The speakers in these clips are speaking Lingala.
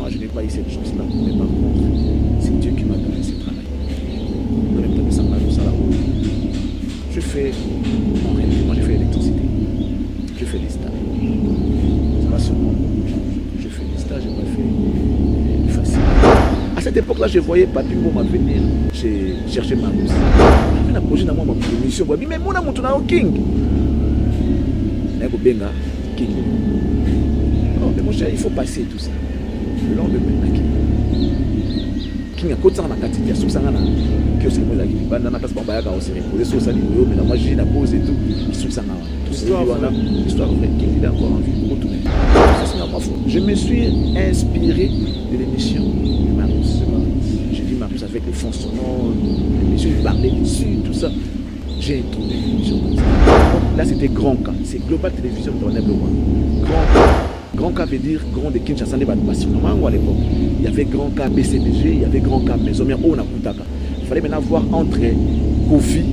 je n'ai pas eu cette chance-là. Mais par contre, c'est Dieu qui m'a donné ce travail. Je fais en réalité, moi je fais l'électricité. Je fais des stages. C'est pas seulement je fais des stages, je n'ai pas fait du facile. À cette époque-là, je voyais Papi Mboma venir chercher ma rousse. Il a posé dans moi ma mission. Mais mon amour, tu es king. Il y a king. Non, mais mon cher, il faut passer tout ça. Le lendemain, king a côté ça na kati ya sousanga na kiosque moi la qui banda na place ba ya ka aussi reposer so ça niveau mais la moi j'ai na pause et tout sousanga tout ça voilà histoire vraie king il a encore envie de retourner. Je me suis inspiré de l'émission du Marus. J'ai dit Marus avec les fonds sonores, l'émission il parlait dessus, tout ça. J'ai introduit l'émission comme ça. Là c'était Grand K, c'est Global Télévision de Ronald Leroy. Grand K veut dire Grand de Kinshasa n'est pas de passion. Normalement à l'époque, il y avait Grand K BCBG, il y avait Grand K Maison Mère Ona Kutaka. Il fallait maintenant voir entre Kofi,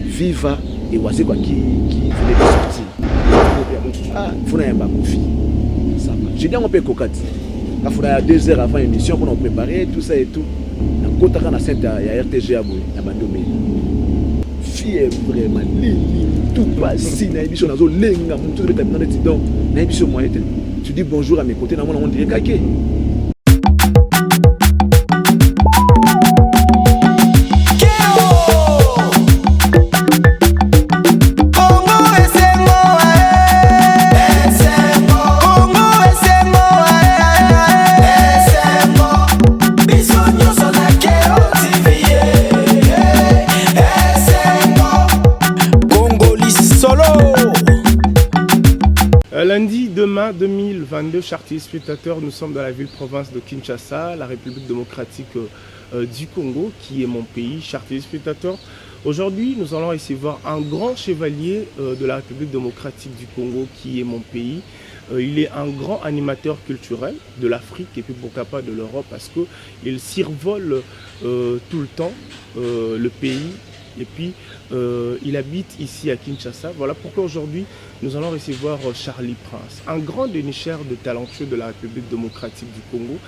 Viva et Wazekwa qui venaient de sortir. Ah, il faut n'avoir pas Kofi. Ça va. J'ai dit on peut Kokati. Il faudra 2 heures avant l'émission pour nous préparer, tout ça et tout. Dans Kotaka, il y a RTG à Boé, à Bandomé. Fille vraiment, tout passe, il y a l'émission dans le lenga, tout le temps, il y a l'émission moi. Tu dis bonjour à mes côtés, on dirait Kake. Lundi, demain, 2022, chers téléspectateurs, nous sommes dans la ville-province de Kinshasa, la République démocratique du Congo, qui est mon pays. Chers téléspectateurs, aujourd'hui, nous allons recevoir un grand chevalier de la République démocratique du Congo, qui est mon pays. Il est un grand animateur culturel de l'Afrique et puis pourquoi pas de l'Europe, parce qu'il survole tout le temps le pays. Et puis, il habite ici à Kinshasa. Voilà pourquoi aujourd'hui, nous allons recevoir Charlie Prince, un grand dénicheur de talentueux de la République démocratique du Congo.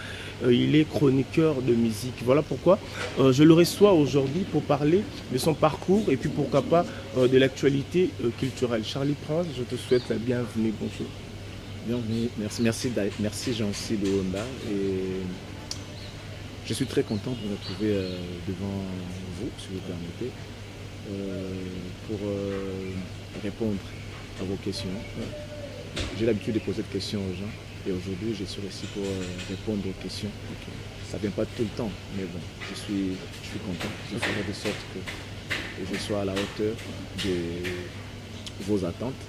Il est chroniqueur de musique. Voilà pourquoi je le reçois aujourd'hui pour parler de son parcours et puis pourquoi pas de l'actualité culturelle. Charlie Prince, je te souhaite la bienvenue. Bonjour. Bienvenue. Merci Jean-Cy de Honda. Et je suis très content de me retrouver devant vous, si vous permettez. Pour répondre à vos questions. J'ai l'habitude de poser des questions aux gens et aujourd'hui je suis ici pour répondre aux questions. Ça ne vient pas tout le temps, mais bon, je suis content. Je ferai de sorte que je sois à la hauteur de vos attentes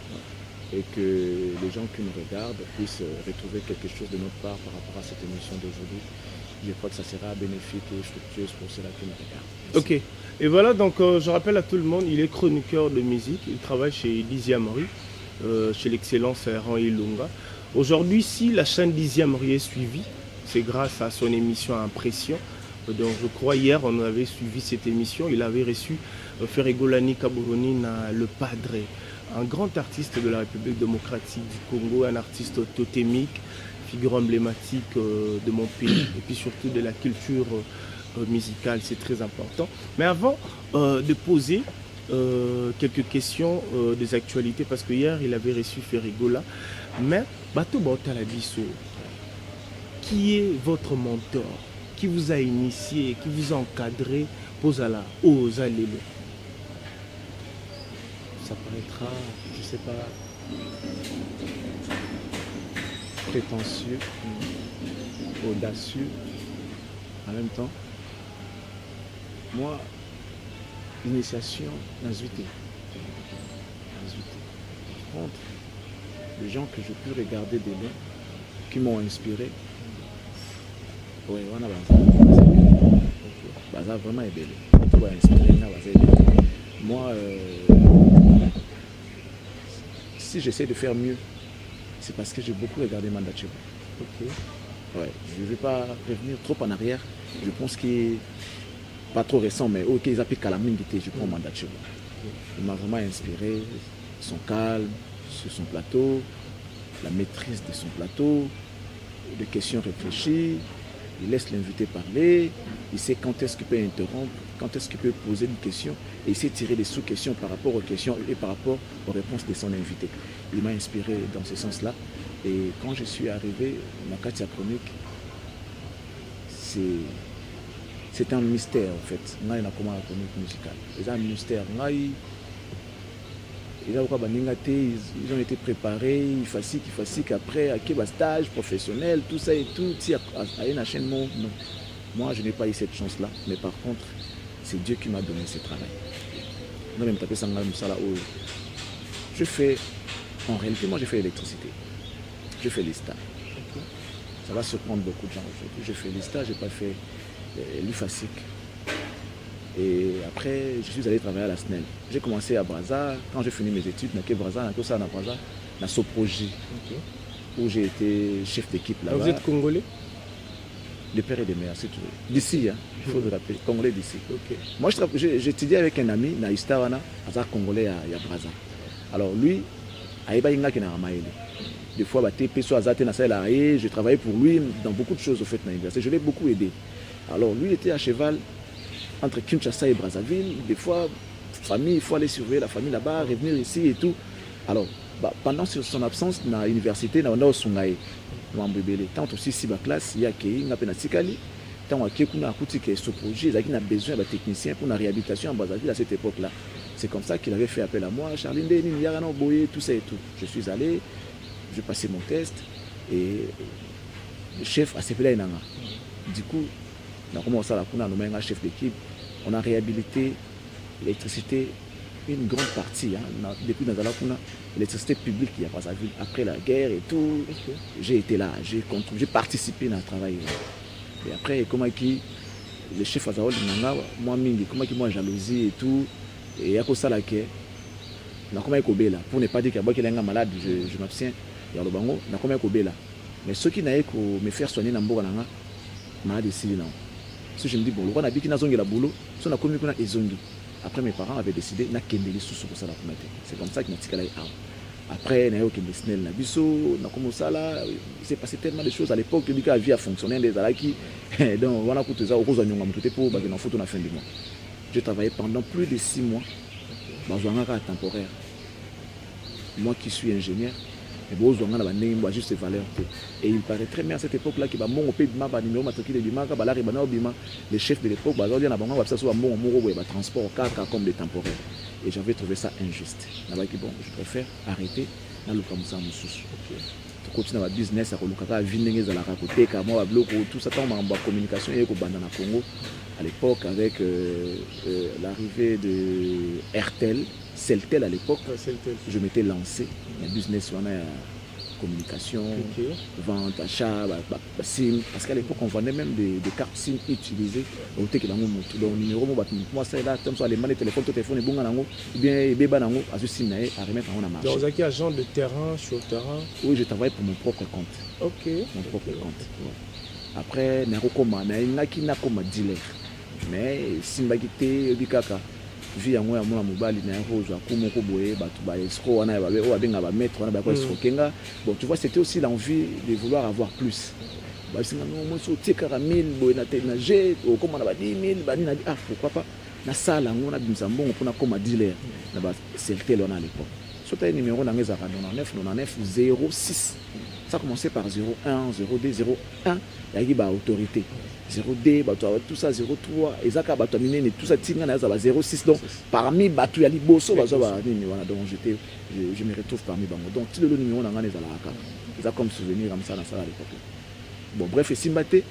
et que les gens qui nous regardent puissent retrouver quelque chose de notre part par rapport à cette émission d'aujourd'hui. Je crois que ça sera bénéfique et fructueux pour ceux qui nous regardent. Ok. Et voilà, donc je rappelle à tout le monde, il est chroniqueur de musique, il travaille chez Dizzy Amori, chez l'excellence Aaron Ilunga. Aujourd'hui, si la chaîne Dizzy Amori est suivie, c'est grâce à son émission Impression. Donc je crois hier, on avait suivi cette émission, il avait reçu Ferregolani Kaburoni, le Padre, un grand artiste de la République démocratique du Congo, un artiste totémique, figure emblématique de mon pays et puis surtout de la culture musicale, c'est très important. Mais avant de poser quelques questions des actualités, parce que hier il avait reçu Ferregola, mais Bato Baotalabiso, qui est votre mentor, qui vous a initié, qui vous a encadré pour la Ozalelo? Ça paraîtra, je ne sais pas, prétentieux, audacieux en même temps. Moi, l'initiation, l'invité. Par contre, les gens que j'ai pu regarder de loin, qui m'ont inspiré, oui, on a vraiment aidé. Moi, si j'essaie de faire mieux, c'est parce que j'ai beaucoup regardé Mandachiro. Okay. Ouais, je ne vais pas revenir trop en arrière. Je pense qu'il n'est pas trop récent, mais ok, ils appellent Kalamingité, je prends Mandachiro. Il m'a vraiment inspiré, son calme sur son plateau, la maîtrise de son plateau, des questions réfléchies, il laisse l'invité parler, il sait quand est-ce qu'il peut interrompre, quand est-ce qu'il peut poser une question, et il sait tirer des sous-questions par rapport aux questions et par rapport aux réponses de son invité. Il m'a inspiré dans ce sens-là. Et quand je suis arrivé, ma Katia Chronique, c'est un mystère en fait. Il y a comment la chronique musicale. C'est un mystère. Ils ont été préparés, il faut qu'après, à quel stage professionnel, tout ça et tout, à une chaîne, non. Moi, je n'ai pas eu cette chance-là, mais par contre, c'est Dieu qui m'a donné ce travail. Je fais, en réalité, moi, j'ai fait l'électricité. Je fais les stages. Ça va surprendre beaucoup de gens aujourd'hui. Je fais les stages, je n'ai pas fait l'UFASIC. Et après, je suis allé travailler à la SNEL. J'ai commencé à Brazza. Quand j'ai fini mes études, à Brazza, à Soproji, où j'ai été chef d'équipe là-bas. Vous êtes congolais? De père et de mère, c'est tout. D'ici, hein, il faut le rappeler, congolais d'ici. Okay. Moi, j'étudiais avec un ami, na Istawana, à congolais à Brazza. Alors lui, des fois, je travaillais pour lui dans beaucoup de choses au fait dans l'université. Je l'ai beaucoup aidé. Alors lui était à cheval entre Kinshasa et Brazzaville. Des fois, famille, il faut aller surveiller la famille là-bas, revenir ici et tout. Alors, pendant son absence dans l'université, on a Sungaï. Tant aussi si ma classe, il y a qui n'a pas de tant qu'on a écouté que ce projet, il a besoin de techniciens pour la réhabilitation en Brazzaville à cette époque-là. C'est comme ça qu'il avait fait appel à moi, Charline Denis, Yarano Boye, tout ça et tout. Je suis allé, j'ai passé mon test et le chef a s'appelé Nanga. Du coup, on a commencé à nommer un chef d'équipe. On a réhabilité l'électricité, une grande partie. Depuis dans l'électricité publique, il y a pas ça. Après la guerre et tout, j'ai été là, j'ai participé dans le travail. Et après, comment qui le chef a moi mingi, comment qui moi jalousie et tout, et il y a que ça là qui pour ne pas dire qu'il y a un malade, je m'abstiens. Il y a le bango, na comment là. Mais ceux qui n'avaient qu'à me faire soigner dans le Bourg, malade ici non. Si je me dis bon, le roi n'a dit qu'il n'a zongi la boulot, son a commis qu'on a zongi. Après mes parents avaient décidé na kendeli sous pour ça la commettre. C'est comme ça qu'il m'a dit qu'elle a après na yo kendesnel na biso na comme ça là, il s'est passé tellement de choses à l'époque que la vie a fonctionné des alaki. Donc voilà pour tout ça au cause nyonga muté pour ba na photo na fin du mois. J'ai travaillé pendant plus de 6 mois dans un cas temporaire. Moi qui suis ingénieur, juste valeur. Et il paraît très bien à cette époque-là que les chefs de l'époque, transport comme des temporaires. Et j'avais trouvé ça injuste. Bon, je préfère arrêter dans le continuer à business, à tout ça, en communication Congo à l'époque avec l'arrivée de RTL, Celtel à l'époque, je m'étais lancé dans le business, communication, vente, achat, SIM, parce qu'à l'époque on vendait même des cartes SIM utilisées au numéro, moi c'est là, comme ça les manettes téléphone, téléphone, et bien bébé à remettre en marché. Donc vous êtes agent de terrain, sur le terrain? Oui, je travaille pour mon propre compte. Ok. Mon propre compte. Après, je suis comme dealer. Mais si je suis vie yango ya mwana mobali na yako kumoko boye batu ba escroc wana ba benga ba maître wana ba ko escroquenga. Bon, tu vois, c'était aussi l'envie de vouloir avoir plus. Ba singa no mo so tikara 1000 boye na tenager o comme na ba 10000 ba ni na ah pourquoi pas na sala ngona bimsa mbongo pona comme dealer na ba Celtel wana à l'époque. So ta numéro na ngeza 99 06. Ça commençait par 01 02 01 yaki ba autorité. 0D, tout ça, 03, et ça, tout ça, 06. Donc, parmi Batu Yali Bosso, donc je me retrouve parmi Bango. Donc, tout le numéro, c'est comme souvenir comme ça à l'époque. Bon, bref, et Simbate,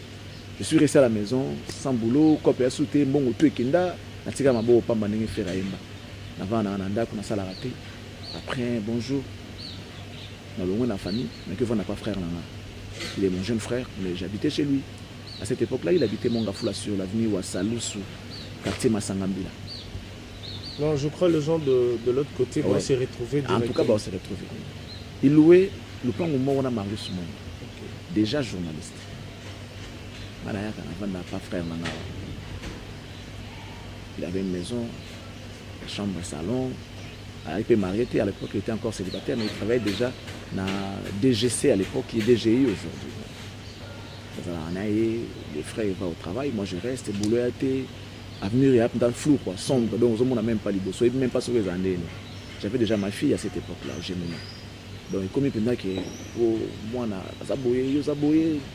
je suis resté à la maison, sans boulot, copé à souter, bon, tout et kinda, natika mabo, pas mané, feraïmba. Avant, on a un qu'on a ça la raté. Après, bonjour. On a la famille, mais que vous n'avez pas frère. Il est mon jeune frère, mais j'habitais chez lui. À cette époque-là, il habitait Mongafula sur l'avenue Wassaloussou, quartier Massangambila. Non, je crois que les gens de l'autre côté vont se retrouver. En tout cas, on s'est retrouvés. Il louait le plan où on a marié ce monde. Déjà journaliste. Pas frère. Il avait une maison, une chambre, un salon. Il était marié, à l'époque, il était encore célibataire, mais il travaillait déjà dans DGC à l'époque, qui est DGI aujourd'hui. Les frères vont au travail, moi je reste, le boulot a été avenir dans le flou, quoi, sombre, donc on n'a même pas les bosses, même pas sur les années. J'avais déjà ma fille à cette époque-là, j'ai mené. Donc comme il y a que moi,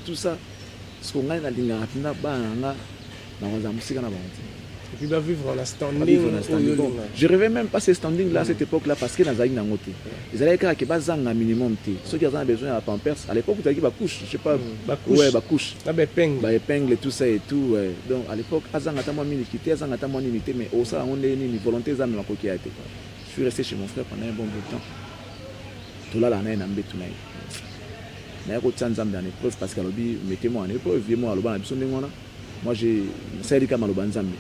tout ça, ce qu'on a dans la musique, et puis vivre en standing. Bon, je ne rêvais même pas ce standing-là à cette époque-là parce que dans la moté. Ils allaient dire qu'il y a un minimum. Ceux qui avaient besoin de pampers, à l'époque, vous avez dit couche, je sais pas. Ouais, couche. Épingle et tout ça et tout. Ouais. Donc à l'époque, Azang a tellement milité, Azang a tellement limité, mais au sein, on est une volonté d'âme dans le été. Je suis resté chez mon frère pendant un bon bout de temps. Tout là, on a un ambé tout là. Mais il y a un dans l'épreuve parce que mettez-moi en épreuve, viens-moi à l'obana, moi j'ai saisi comme Nzambe.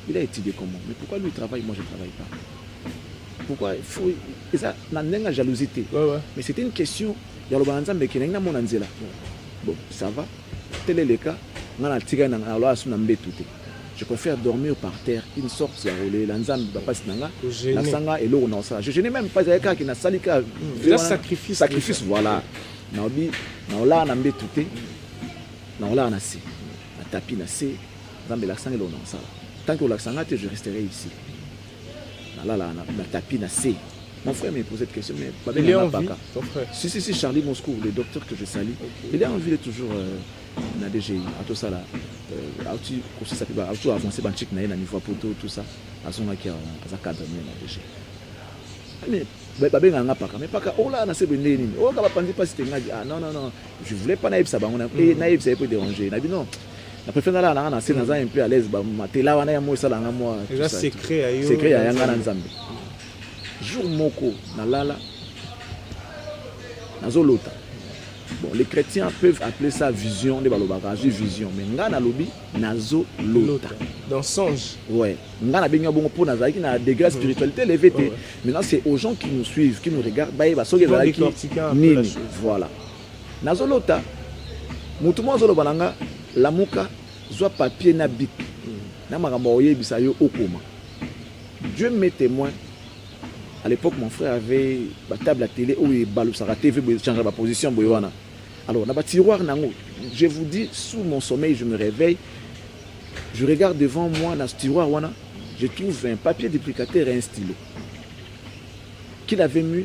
Il a étudié comment. Mais pourquoi lui travaille, moi je ne travaille pas? Pourquoi il faut. Ça n'a pas de jalousie. Mais c'était une question. Il y a le Nzambe qui n'est pas mon Nzela. Bon, ça va. Tel est le cas. Je préfère dormir par terre, une sorte de rouler, l'Anzambe va passer dans la sanga et l'eau dans ça. Je n'ai même pas de cas qui n'a salika. Sacrifice. Sacrifice, voilà. Naobi, naola nambe touté, naola nasi, na tapi nasi, zambe l'accent et l'on en ça. Tant que l'accent a été, je resterai ici. Na tapi nasi. Mon frère m'a posé cette question, mais pas bien. Il est en vie, ton frère. Si, Charlie Moscou, le docteur que je salue, il est en vie toujours na DGI, à tout ça là. Tu avancé dans le niveau pour tout ça, à son acquis à cadre na DGI. Mais mais pas oh là, oh non, je voulais pas naïf ça, et naïf ça peut déranger. Non, la préférence là, on a un peu à l'aise, là, on a moi ça là, moi. Secret à Yanga Nzambe. Jour moko na lala nazolota. Bon, les chrétiens peuvent appeler ça vision de balobaka, vision, mais nga na lobi nazolota. Dans songe. Ouais. Nga na benga bongo pour nazaki na degré spiritualité élevé. Maintenant c'est aux gens qui nous suivent, qui nous regardent, ba soki zalaki nini. Voilà. Nazolota. Mutu mo zolo balanga lamuka zwa papier na bic. Na makambo oyebisa yo okoma. Dieu m'est témoin. À l'époque, mon frère avait la table à télé où il balusara TV, il changeait ma position. Alors, dans le tiroir, je vous dis, sous mon sommeil, je me réveille, je regarde devant moi, dans ce tiroir, je trouve un papier duplicateur et un stylo. Qu'il avait mis,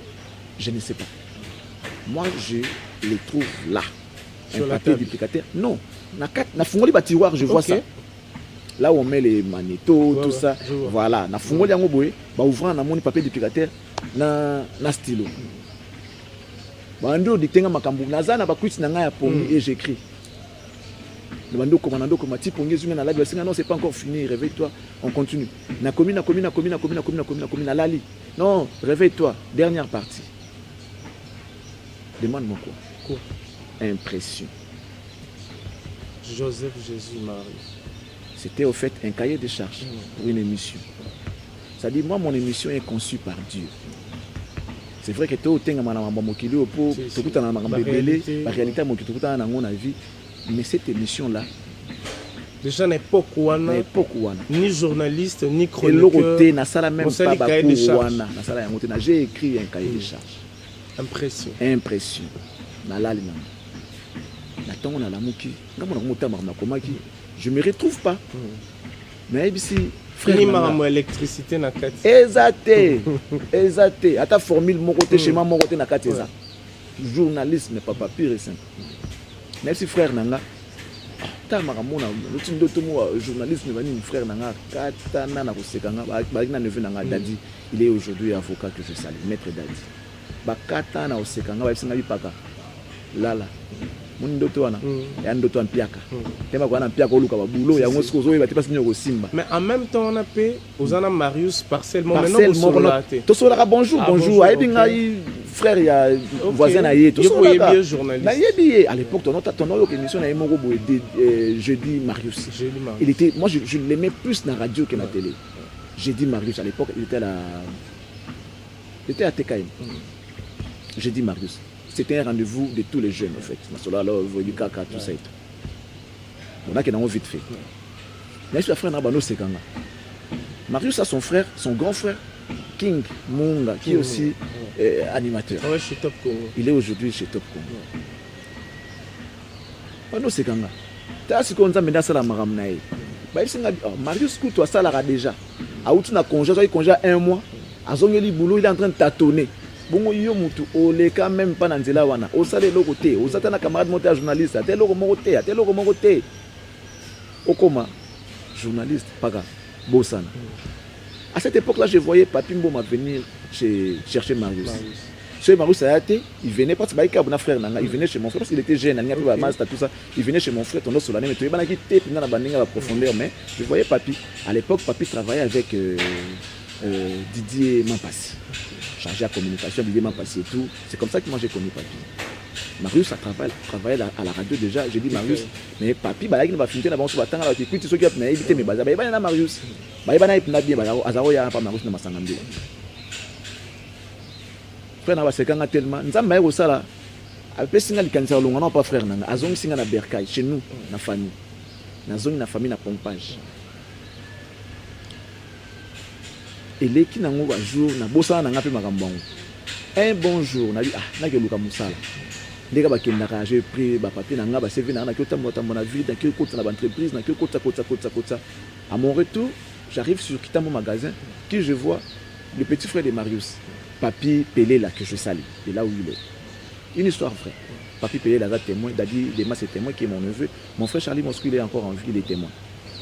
je ne sais pas. Moi, je les trouve là. Sur un papier duplicateur. Non, dans le tiroir, je vois ça. Là où on met les magnétos, tout ça, voilà. Na fungo liango boye, ba ouvrant na moni papier duplicateur na stylo. Ba ndo ditenga makambu naza na ba kwiti na nga ya pongi et j'écris. Na bando comme ti pongi zunga na live singa non c'est pas encore fini, réveille-toi, on continue. Na komi na lali. Non, réveille-toi, dernière partie. Demande-moi quoi? Impression. Joseph Jésus Marie. C'était au fait un cahier de charges pour une émission. Ça dit, moi, mon émission est conçue par Dieu. C'est vrai que tu as la réalité, mais cette émission-là, déjà n'époque où ni journaliste, ni chroniqueur, j'ai écrit un cahier de charges. Impression. Je ne me retrouve pas. Mais ici, frère, électricité na kati. Exacté. À ta formule, mon côté chez moi, mon côté na kati. Journalisme, papa, pire et simple. Merci frère Nanga. Ta maramona, le journalisme, frère Nanga, katana na kosekanga, bagina neveu Nanga Dadi. Il est aujourd'hui avocat que je salue, maître Dadi. Bakata na osekanga, ba singa bipaka. Lala. Mon ndoto wana ya ndoto ampiaka tema kwa na mpiaka oluka babulo ya ngosi kozo yeba te pas sinyo kosimba. Mais en même temps on a payé Ozana Marius parcellement maintenant to sola bonjour ayebi ngai frère ya voisin na ye to sola na yebi à l'époque ton émission na yemoko boye jeudi Marius. Il était moi je l'aimais plus na radio que na télé. Jeudi Marius à l'époque il était à TKM. Jeudi Marius. C'était un rendez-vous de tous les jeunes, en fait. Tout ça et tout. On a qui ont vite fait. Mais je suis frère Nabano Sekanga. Marius a son frère, son grand frère, King Munga, qui est aussi animateur. Ouais, chez Top Congo. Il est aujourd'hui chez Top Congo. Non, c'est quand même. Tu as ce qu'on a mis dans la maramnaï. Marius Koutou a ça là déjà. A où tu as congé, un mois. A zongeli boulot, il est en train de tâtonner. Bon, il y a quand même pas dans la wana. Au salaire le côté, au satana camarade monté à journaliste, à tel côté, à tel côté. Au coma, journaliste, pas grave, Bossana. À cette époque-là, je voyais Papi Mboma venir chercher Marius. Chez Marius Ayate, il venait parce qu'il y a frère, il venait chez mon frère parce qu'il était jeune, il y avait master, tout ça. Il venait chez mon frère, ton sur l'année, mais tu es quitté, puis dans la banding à la profondeur. Mais je voyais Papi. À l'époque, Papi travaillait avec Didier Mampassi, chargé à communication, Didier Mampassi et tout. C'est comme ça que moi j'ai connu Papi. Marius a travaillé à la radio déjà. J'ai dit Marius, mais Papi, il va finir là-bas sur la table, il va ceux qui ont évité mes bases. Il va y a Marius. Il va y a bien, Azaro, il y a pas Marius dans ma sangambe. Frère n'a pas tellement. Nous avons eu ça là. Après, si nous avons pas frère, nous avons singa na bercail chez nous, na famille. Nous avons na famille na pompage. Et les qui n'ont pas jour, na bossa na ngapi makambo. Un bon jour, na dit na ke luka musala. Ndeka ba kendaka, j'ai pris ba papier na nga ba CV na ke tamota mon avis, dans quel côté na entreprise, na quel côté. À mon retour, j'arrive sur Kitamo magasin, qui je vois le petit frère de Marius. Papi Pelé là que je salue, de là où il est. Une histoire vraie. Papi Pelé là, témoin, Dadi Dema c'est témoin qui est mon neveu. Mon frère Charlie Moscou il est encore en vie, il est témoin.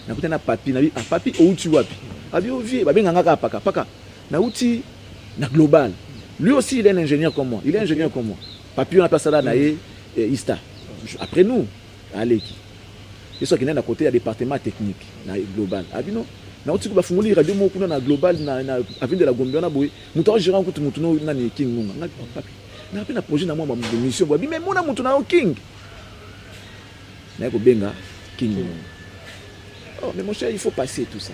Na kuta na papi, na bi papi où tu wapi. Abi au vie, ba benga ngaka paka. Na uti na global. Lui aussi il est un ingénieur comme moi. Papi on appelle ça là naé Ista. Après nous, allez qui. Et soit qui est à côté il y a département technique, na global. Abi non. Na uti kuba funguli radio mo kuna na global na avenue de la Gombe na boy muto gérant kutu mutu no na ni king munga na papi na pe na projet na moi de mission boy mais mona mutu na king na ko benga king munga. Oh mais mon cher il faut passer tout ça.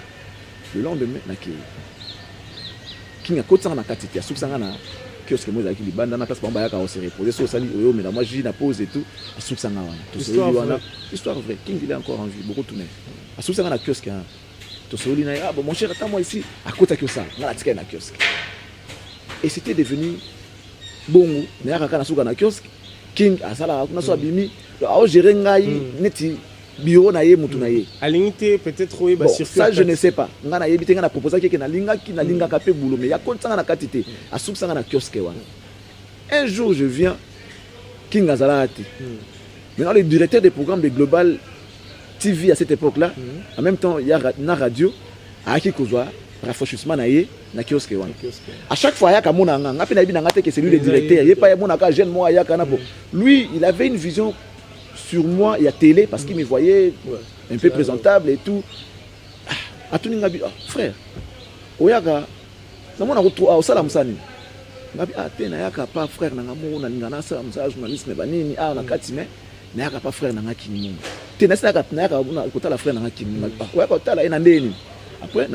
Le lendemain na ki king a kotsa na katiti asukisa na kiosque moiaki libanda na place bamba yaka se reposer so sali oyo mais moi j'ai na pause et tout asukisa na wana tout ça histoire vraie king il est encore en vie beaucoup tourner asukisa na kiosque bon, mon cher, attends-moi ici, à côté de ça, dans la kiosque. Et c'était devenu bon, il y a un kiosque, King, à ça, on a soit bimi, à gérer neti bureau na ye mutu na ye. À limiter peut-être oui, bah sur ça je ne sais pas. On a évité on a proposé que na linga kapé boulot, mais il y a compte ça na quantité, à sous ça na kiosque wana. Un jour je viens, King Azalati. Maintenant le directeur des programmes de Global TV à cette époque-là, en même temps, il y a une radio, à qui kozwa rafraîchissement na kiosque wana. À chaque fois, il y a kamona nga pe na bi na ngate que c'est lui le directeur, il y a pas mon aka jeune moi ya kana po. Lui, il avait une vision sur moi, il y a télé parce qu'il me voyait un peu présentable et tout. A tout ngabi frère. Oyaka na mona ko au sala musani. Ngabi te na yaka pas frère na ngamo na ngana sa msa journaliste ba nini na kati mais na yaka pas frère na ngaki nini. Na frère après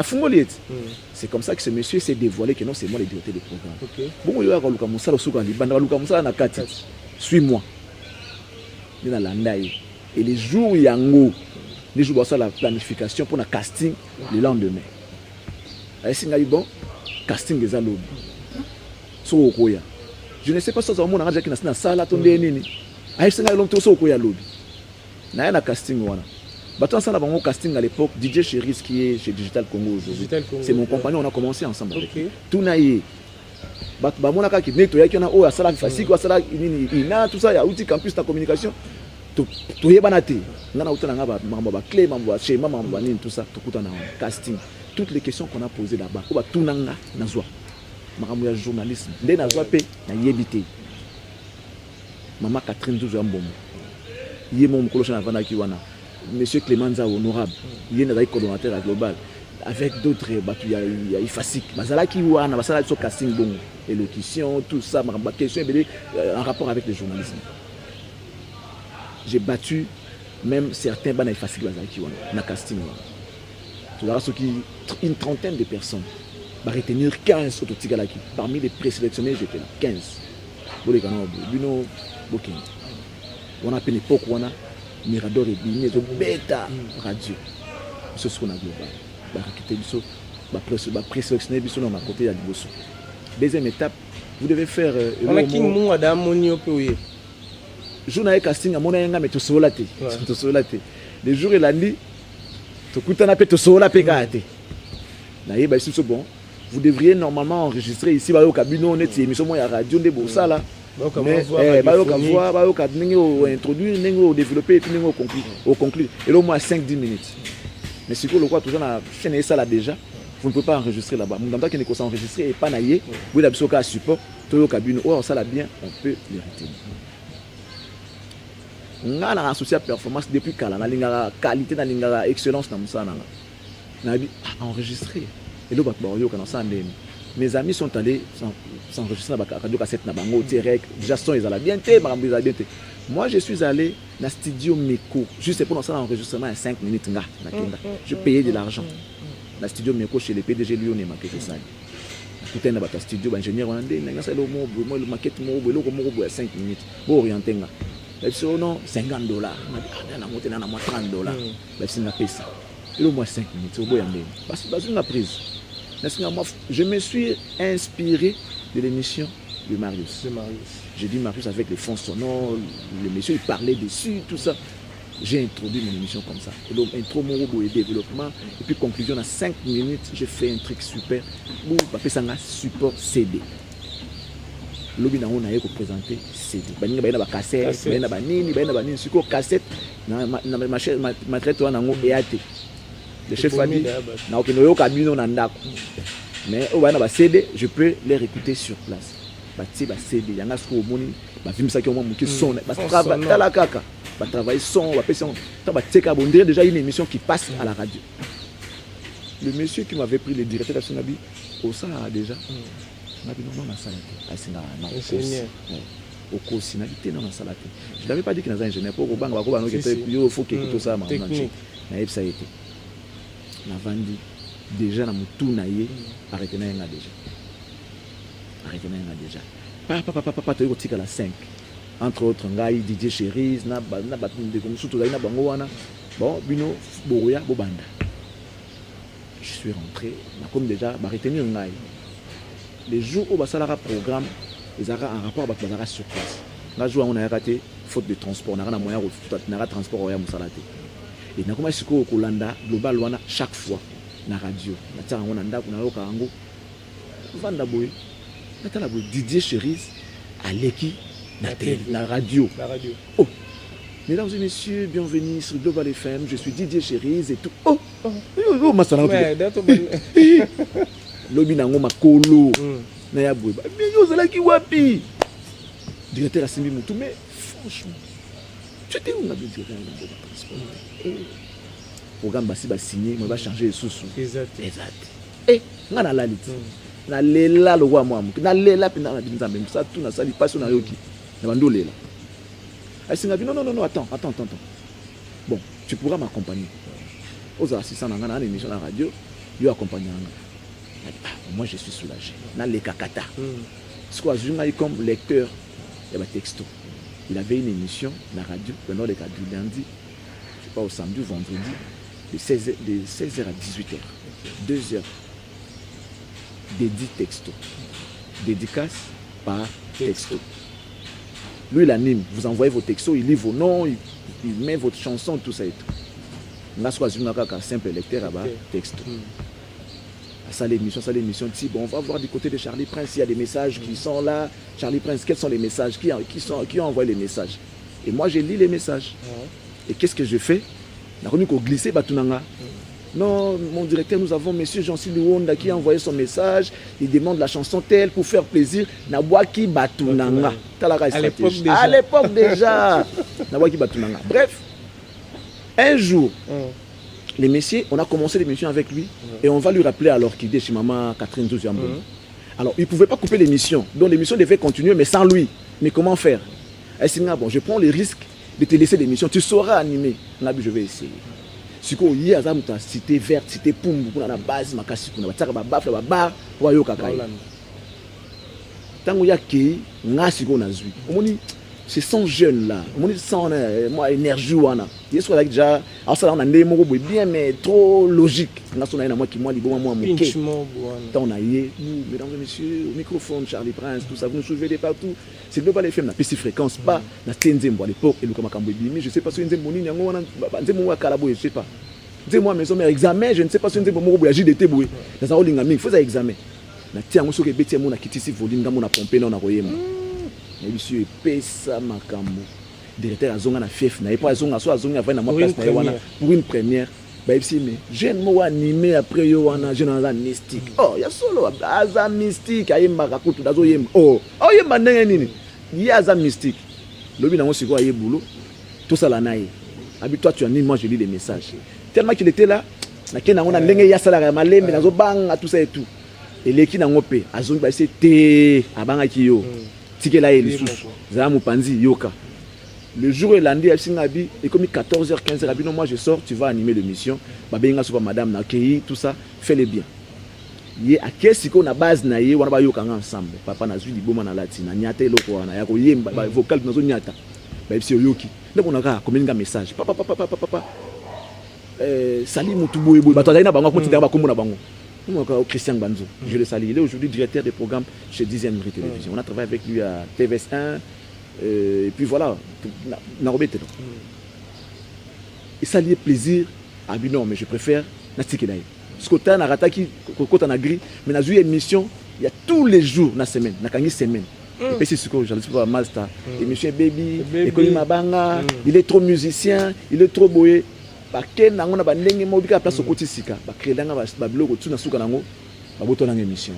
c'est comme ça que ce monsieur s'est dévoilé que non c'est moi le directeur des programmes. Bon suis-moi. Et les jours yango les jours la planification pour la casting le lendemain. Bon casting des alobes. Je ne sais pas si ça va qui na sala tonde nini. Na na casting wana. Bato ensemble avant casting à l'époque DJ Cheris qui est chez Digital Congo aujourd'hui. C'est mon compagnon, on a commencé ensemble avec. Tout naïe. Bato ba mona ka ki neto ya ki na o asala fasiki wa sala nini ina tout ça ya outil campus ta communication. To yebana te. Ngana utana ngaba mamba clé mamba schéma mamba nini tout ça to kutana casting. Toutes les questions qu'on a posées là-bas ko ba tunanga na zwa. Makamu ya journalisme. Ndé na zwa pe na yebité. Maman Catherine Zouzou Mbombo. Il est mon colochon avant Akiwana. Monsieur Clémenza honorable. Il est un coordonnateur à Global. Avec d'autres, il y a Ifasik. Basala Kiwana, Basala so casting bon, élocution, tout ça, ma question en rapport avec le journalisme. J'ai battu même certains bana Ifasik Basala Kiwana, na casting. Tu verras une trentaine de personnes. Va retenir 15 autres Tigalaki. Parmi les présélectionnés, j'étais là. 15. Bolekano, Buno, Bokin. On a appelé l'époque où on a Mirador et Bini, bêta radio. Ce qu'on a global. présélectionner biso na côté ya liboso. Deuxième étape, vous devez faire on a qui mu adam monio pe oui. Jour na casting amona yenga mais to sola te. Les jours et la nuit to kutana pe to sola pe ka te. Na yeba ici c'est bon. Vous devriez normalement enregistrer ici au cabinet on est émission moi ya radio de bossa là. Mais bayoka introduire ningo développer et puis ningo conclure et au moins 5-10 minutes. Mais si vous le quoi toujours na chaîne ça là déjà, vous ne pouvez pas enregistrer là-bas. Mon temps qu'il ne peut s'enregistrer et pas naïe, vous avez besoin d'un support, tout le cabinet, oh ça là bien, on peut les retenir. On a associé à performance depuis quand la qualité na linga excellence na musa na. Na bi enregistrer. Et là mes amis sont allés s'enregistrer dans la radio cassette na bango direct. Déjà son ils allaient bien té, moi je suis allé dans studio Meko juste pour lancer l'enregistrement à 5 minutes nga. Je payais de l'argent. Dans studio Meko chez les PDG Lyon et maquette ça. Tout un abat studio ingénieur hollandais, n'a ça le mot le maquette mo le 5 minutes. Bon orienter nga. Et puis non $50. On a monté na $30. Mais c'est na pesa. Et au moins 5 minutes au boyambe. Parce que une prise. Je me suis inspiré de l'émission de Marius. J'ai dit Marius avec les fonds sonores, le monsieur il parlait dessus, tout ça. J'ai introduit mon émission comme ça. Et donc, intro, mon robot et développement. Et puis, conclusion, à 5 minutes, j'ai fait un truc super. Où, parce que ça a support CD. Lobi na on a présenté CD. Bani ba na cassette, bani na banini, sur cassette, ma traite on a ngo EAT. Le chef a dit, na opino cabine na ndako. Mais au bana ba CD, je peux les écouter sur place. Ba ti ba CD, yanga sko moni, ba film ça qui au moins qui sonne, ba travailler la kaka, ba travailler son, ba personne, ba teka bon dire déjà une émission qui passe à la radio. Le monsieur qui m'avait pris le directeur d'Asonabi, au ça déjà. Je ne l'avais pas dit qu'il y a un ingénieur pour il faut qu'il écoute ça. Ça a été. On a vendu déjà dans mon tour arrêté déjà. Papa, tu es à la 5. Entre autres, Didier Chéris, bon, Bino, Boria, Bobanda. Je suis rentré, comme déjà, arrêté les jours où ça a programme, ils ont un rapport avec la sur place. Là, on a raté faute de transport, on a un moyen de transport au Moussalate. Et nous avons au Kolanda, global, chaque fois, na radio. Didier Chéris, Aleki, la radio. Oh, mesdames et messieurs, bienvenue sur Global FM. Je suis Didier Chéris et tout. Oh, lobi nango makolo na ya boye mais yo zalaki wapi directeur asimbi mutu mais franchement tu étais où na directeur na transport programme basi ba signer moi va changer sous exact nga na lalit na lela lo wa moi na lela pina na binzambe ça tout na sali passe na yoki na bando lela asinga non attends bon tu pourras m'accompagner aux assistants na nga na émission na radio yo accompagner moi je suis soulagé. Dans les kakata. Comme lecteur, il y avait texto. Il avait une émission dans la radio, pendant les cas du lundi, je ne sais pas au samedi ou vendredi, de 16h à 18h. 2 heures. Dédié texto. Dédicace par texto. Lui, il anime. Vous envoyez vos textos, il lit vos noms, il met votre chanson, tout ça et tout. On a choisi un simple lecteur là-bas, texto. Ça l'émission, bon, on va voir du côté de Charlie Prince, il y a des messages qui sont là. Charlie Prince, quels sont les messages qui ont envoyé les messages? Et moi, je lis les messages. Et qu'est-ce que je fais? Non, mon directeur, nous avons monsieur Jean-Sylvie Wonda qui a envoyé son message. Il demande la chanson telle pour faire plaisir. Nabwaki Batunanga. À l'époque déjà. Nabwaki Batunanga. Bref, un jour. Les messieurs, on a commencé l'émission avec lui et on va lui rappeler alors qu'il est chez maman Catherine Zouzia. Alors, il ne pouvait pas couper l'émission. Donc, l'émission devait continuer, mais sans lui. Mais comment faire? Bon, je prends le risque de te laisser l'émission. Tu sauras animer. Là, je vais essayer. Si tu as cité verte, cité poum, pour la base, ma casse, pour la bafle, la barre, pour la kakai. Tant qu'il y a qui, n'a si qu'on a vu. ce sont jeunes là mon sang moi énergie wana yeso là déjà alors ça on a ndé moko bien mais trop logique na sona na moi qui moi libo moi moké tant na yé nous mesdames et messieurs au microphone Charlie Prince tout ça vous nous suivez de partout c'est Global FM na petite fréquence pas na Tenzembo à l'époque et le comme Kambo Bimi je sais pas si Nzembo nini yango wana Nzembo wa Kalabo je sais pas dis-moi maison mais examen je ne sais pas si Nzembo moko boya JDT boye na ça olinga mingi faut ça examen na tia ngo soke betia mo na kitisi volume ngamo na pomper na koyema na biso epesa makambo directeur azonga na fief na epa azonga so azonga va na moi place na wana pour une première ba ici mais jeune mo animé après yo wana jeune na mystique oh ya solo aza mystique ayemba ka kutu dazo yemba oh yemba ndenge nini ya aza mystique lobi na ngo siko aye boulot tout ça la naïe abi toi tu animes moi je lis les messages tellement qu'il était là na kena ngona ndenge ya sala malembe nazo banga tout ça et tout eleki na ngope azongi ba ese te abanga ki yo tikela ye lisusu za mupanzi yoka le jour où lundi à Singabi et comme 14h 15h abi non moi je sors tu vas animer l'émission ba benga so madame na kei tout ça fais-le bien ye akesi ko na base na ye wana ba yoka ensemble papa na zwi liboma na latina nyata eloko wana ya ko yemba ba vocal na zo nyata ba bisi yoki ndeko na ka komeninga message papa sali mutu boye ba to na bango ko tindanga ba kombo na bango Christian Banzo, je le salue. Il est aujourd'hui directeur des programmes chez 10e Rue Télévision. On a travaillé avec lui à TVS1. Et puis voilà, et ça lié plaisir. Ah bien non, mais je préfère Nastikilaï. Ce que tu as rataki, quand on a gris, mais dans une émission, il y a tous les jours dans la semaine, dans la semaine. Et puis c'est ce que j'allais faire Master. Émission Baby, École Mabanga, il est trop musicien, il est trop boyé. Baken nango na bandenge mobika place au côté sika ba créer danga ba blog tu na suka nango ba boto na émission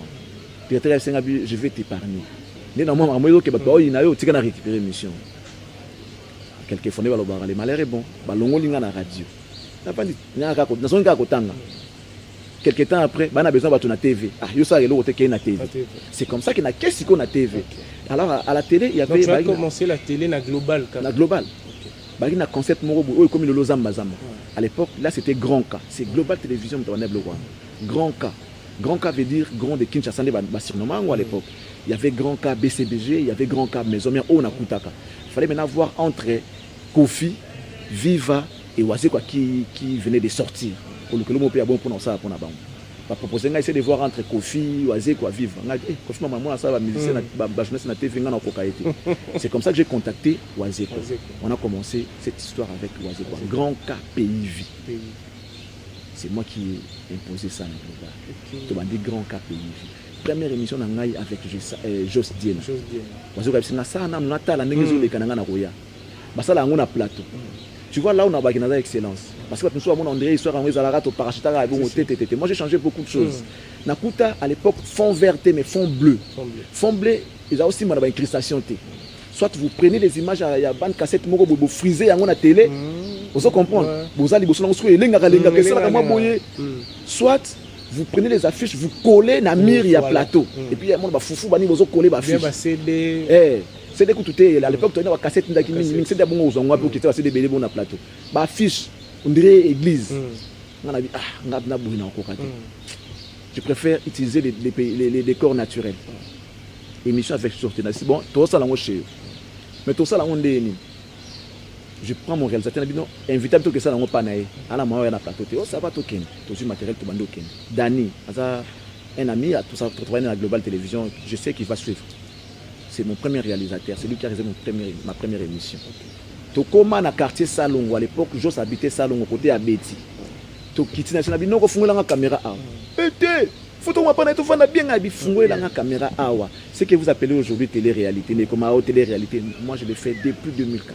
directeur senga bi je vais t'épargner né na moi amoyo ke ba oyi na yo tika na récupérer émission quelques fois ne ba lo ba les malheur est bon ba longo linga na radio na pandi nyaka ko na songa ko tanga quelque temps après ba na besoin ba to na TV yo ça le côté ke na TV c'est comme ça que na qu'est-ce qu'on a TV alors à la télé il y avait donc tu as commencé la télé na global bah, il y a un concept comme le Lozamba. À l'époque, là c'était Grand K. C'est Global Télévision. Grand K. Grand K veut dire Grand de Kinshasa. À l'époque, il y avait Grand K BCBG, il y avait Grand K Maison Mère Ona Kutaka. Il fallait maintenant voir entre Kofi, Viva et Wazekwa qui venait de sortir. Pour le que l'on peut avoir bon pour ça. Pas proposer essayer de voir entre Kofi, Wazekwa, Viva. Kofi maman ça va musicien na jeunesse na TV ngana kokaité. C'est comme ça que j'ai contacté Wazekwa. On a commencé cette histoire avec Wazekwa. Grand K PIV. C'est moi qui ai imposé ça dans le global. Tu m'as dit Grand K PIV. Première émission na ngai avec Jos Diena. Wazekwa c'est na ça na nata la ngezo le kananga na roya. Ba ça la ngona plateau. Tu vois là on a bagina excellence. Parce que nous sommes en André, histoire en Zalarato, parachutara, moi j'ai changé beaucoup de choses. Nakuta à l'époque fond vert mais fond bleu. Fond bleu, il y a aussi une incrustation. Soit vous prenez les images à la bande cassette, vous frisez à la télé, vous comprenez. Vous allez soit vous prenez les affiches, vous collez na mire, il y a plateau. Et puis il y a un foufou, vous collez la affiche. C'est des coups à l'époque, tu as une cassette, tu as une CD bon aux angles pour quitter la CD bon à plateau. Bah affiche, on dirait église. Je préfère utiliser les décors naturels. Émission avec sortie. C'est bon, tout ça là on chez. Mais tout ça là on est. Je prends mon réalisateur, invité à tout que ça là on pas naï. À la moitié na plateau. Oh ça va token. Tout ce matériel tout bando ken. Dani, un ami à tout ça travailler dans la Global Télévision. Je sais qu'il va suivre. C'est mon premier réalisateur, c'est lui qui a réalisé ma première émission. Tokoma na quartier Salongo à l'époque, j'ose habiter Salongo côté à Betty. Tokiti national bi noko fungola nga caméra awa. Pété, photo moi pas tout fanda bien abi fungola nga caméra awa. Ce que vous appelez aujourd'hui télé-réalité, mais comme télé-réalité, moi je l'ai fait depuis 2004.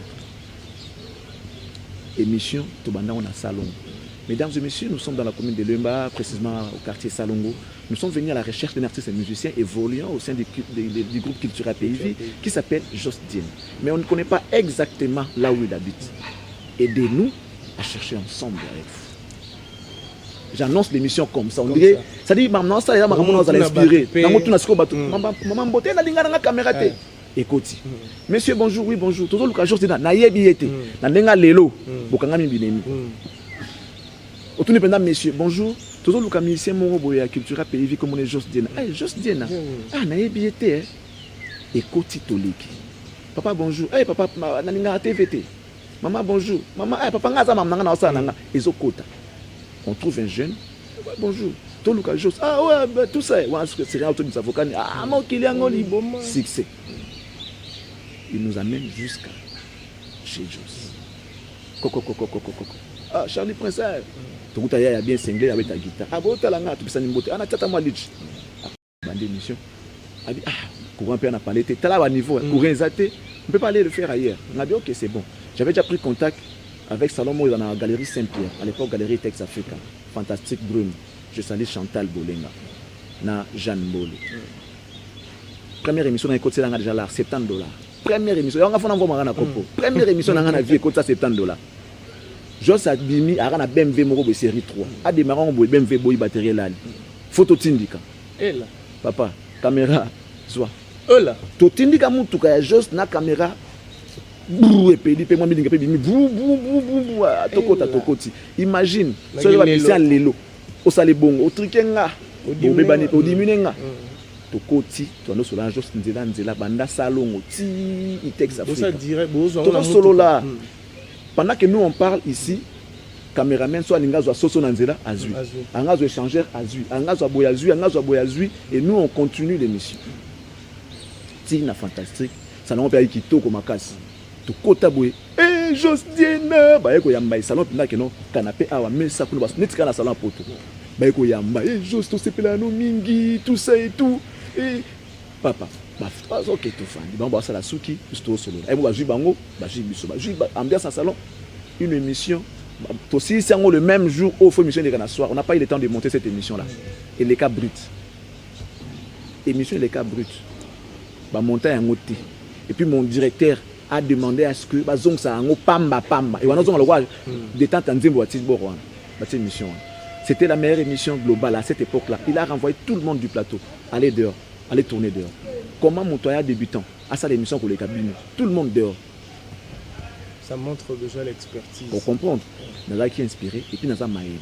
Émission Tobanda on a Salongo. Mesdames et messieurs, nous sommes dans la commune de Lemba, précisément au quartier Salongo. Nous sommes venus à la recherche d'un artiste et musicien évoluant au sein du groupe culturel PIV qui s'appelle Jos Diena. Mais on ne connaît pas exactement là où il habite. Aidez-nous à chercher ensemble avec vous. J'annonce l'émission comme ça. On dirait, ça dit, maman, ça va l'inspirer. Maman, beauté, la caméra. Écoutez. Monsieur, bonjour, oui, bonjour. Toujours le cas, Jos Diena, naïebi été. Nandenga lelo, bokangami binemi. Autour de messieurs, bonjour. Toujours le musicien Moroboya culturel PIV comme on est Jos Diena. Ah, Jos Diena. Ah, naïebi été. Écoutez Toliki. Papa bonjour. Eh papa naninga TVT. Maman bonjour. Maman papa ngaza maman nanga na osala nanga. Ezokota. On trouve un jeune. Ouais, bonjour. Toluka Jos. Ah ouais, bah, tout ça. Ouais, c'est rien autour de sa vocane. Ah mon kiliango liboma. Succès. Il nous amène jusqu'à chez Jos. Coco. Ah Charlie Prince. Tout à l'heure, il y a bien cinglé avec ta guitare. Ah bon, t'as la main, tu peux s'en imboter. Ah na tata moi lich. Bande émission. Ah courant peut en parler. T'es là à niveau. Courant zaté. On peut pas aller le faire ailleurs. On a dit ok c'est bon. J'avais déjà pris contact avec Salomon dans la galerie Saint-Pierre. À l'époque galerie Tex Africa. Fantastique Brune. Je salue Chantal Bolenga. Na Jeanne Mbole. Première émission dans les côtes c'est déjà là $70. Première émission. On a fait un envoi na copo. Première émission dans la vie côte ça $70. Jos a bimi a na BMW moko série 3. A démarré en BMW boy batterie là. Photo tindika. Et là. Papa, caméra soit. Là. To tindika mutuka ya Jos na caméra. Bou et pedi pe moi mi dinga pe bimi bou tokoti. Imagine, so va bisi en lelo. O sale bongo, o trikenga. O bebani, o diminenga. Tokoti, to no sola Jos nzela banda salongo ti itex Africa. Ça dirait bozo on solo là. Pendant que nous on parle ici, caméraman soit n'ingazo soso nanzela azui, angazo échangeur azui, angazo boyazui et nous on continue l'émission. Tina fantastique, ça n'a pas été kitoko makasi. To kota boye, eh Jos Diena, ba eko yamba salon pinda que non canapé awa mesa kuno bas netika na salon poto. Ba eko yamba, eh Jos to sepela no mingi, tout ça et tout. Et papa ok tout fan bon bah ça la souki juste solo et bon bah j'ai bango bah j'ai biso bah j'ai ambiance en salon une émission aussi c'est le même jour au faux émission des Ghana soir on n'a pas eu le temps de monter cette émission là et les cas bruts émission les cas bruts bah monter un côté et puis mon directeur a demandé à ce que bah zong ça en pamba et on a zong le voir détente en zimbo atis borwan bah cette émission c'était la meilleure émission globale à cette époque là il a renvoyé tout le monde du plateau allez dehors allez tourner dehors. Comment mon toya débutant à ça l'émission pour les cabines, tout le monde dehors. Ça montre déjà l'expertise. Pour comprendre, Naza qui est inspiré et puis Naza maïe.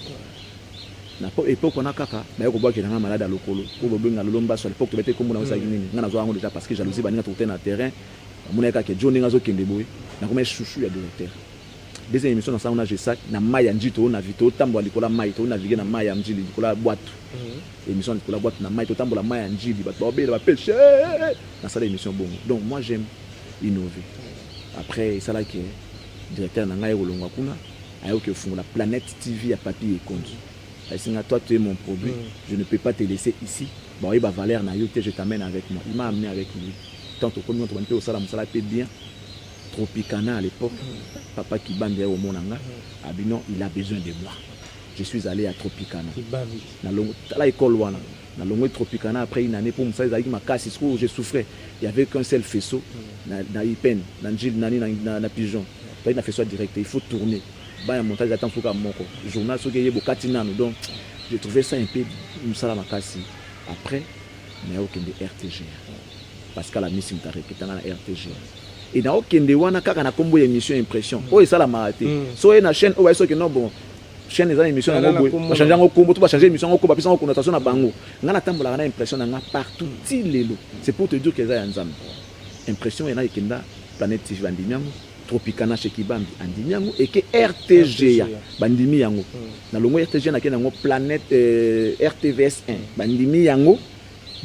Na époque on a kaka, na ko boire que na malade à lokolo. Pour benga lolomba sur l'époque tu étais comme on a sagini. Na nazo ango déjà parce que jalousie bani na tout na terrain. Mon eka que Johnny ngazo kende boy. Na ko chouchou ya directeur. Deuxième émission dans ça on a Gesak na maya njito na vito tambo likola mai to naviguer na maya mjili likola boîte. Émission de la boîte na mai to tambo la mai njili ba ba pêche. Dans ça l'émission bon. Donc moi j'aime innover. Après ça là qui est directeur na ngai olongwa kuna ayo que font la planète TV à papier et compte. Singa toi tu es mon produit, je ne peux pas te laisser ici. Bon il va Valère na yote je t'amène avec moi. Il m'a amené avec lui. Tant que comme on peut au salam ça là peut bien. Tropicana à l'époque, papa qui bandait au Monanga, Abinon, il a besoin de moi. Je suis allé à Tropicana. Dans l'école, dans Tropicana, après une année, pour me faire ma casse, je souffrais. Il n'y avait qu'un seul faisceau, dans Ipen, dans Gilles, dans Pigeon. Il y a un faisceau direct, il faut tourner. Il y a un montage d'attente pour le journal, donc j'ai trouvé ça un peu, après, il n'y a aucun de RTG. Parce qu'à la mission, il y a un RTG. Et dans aucun des wana kaka na combo émission impression oh ça la maraté so et na chaîne oh so que non bon chaîne des émissions na go ba changer ngo combo tout ba changer émission ngo ba pisa ngo connotation na bango ngana tambola na impression na partout tilelo c'est pour te dire que ça nzambe impression ena ikenda planète TV bandimiango Tropicana chez Kibambi andimiango et que RTG bandimi yango na longo RTG na kena ngo planète RTVS 1 bandimi yango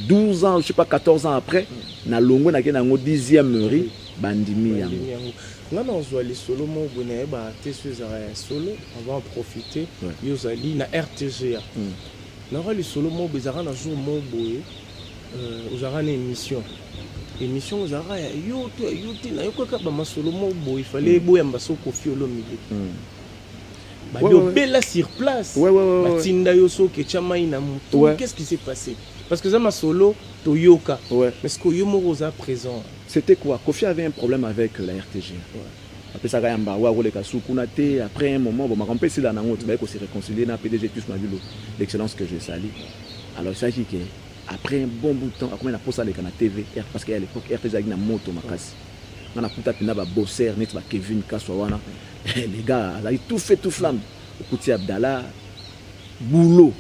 12 ans je sais pas 14 ans après na longo na kena ngo 10e riz bandimi yango ngana ozwali solo mo boné ba te solo on va en profiter yozali na RTG na rali solo mo bezara na jour mo boye ozara na émission ozara ya yote na yokoka ba masolo mo boye il fallait boya mbaso kofi olomide ba yo bella sur place ba tinda yo so ke chamai na mutu qu'est-ce qui s'est passé parce que ça ma solo Toyoka mais ce que yo mo rosa présent. C'était quoi? Kofi avait un problème avec la RTG. Après ça, après un moment, bon, on peut essayer de se réconcilier dans PDG plus ma ville, l'excellence que je salue. Alors, il s'agit qu'après un bon bout de temps, après on a posé la TV, parce qu'à l'époque, RTG a une moto, on a tout bosser, Kevin Kaswawana, les gars, ils tout fait, tout flamme. Kouti Abdallah, Boulot,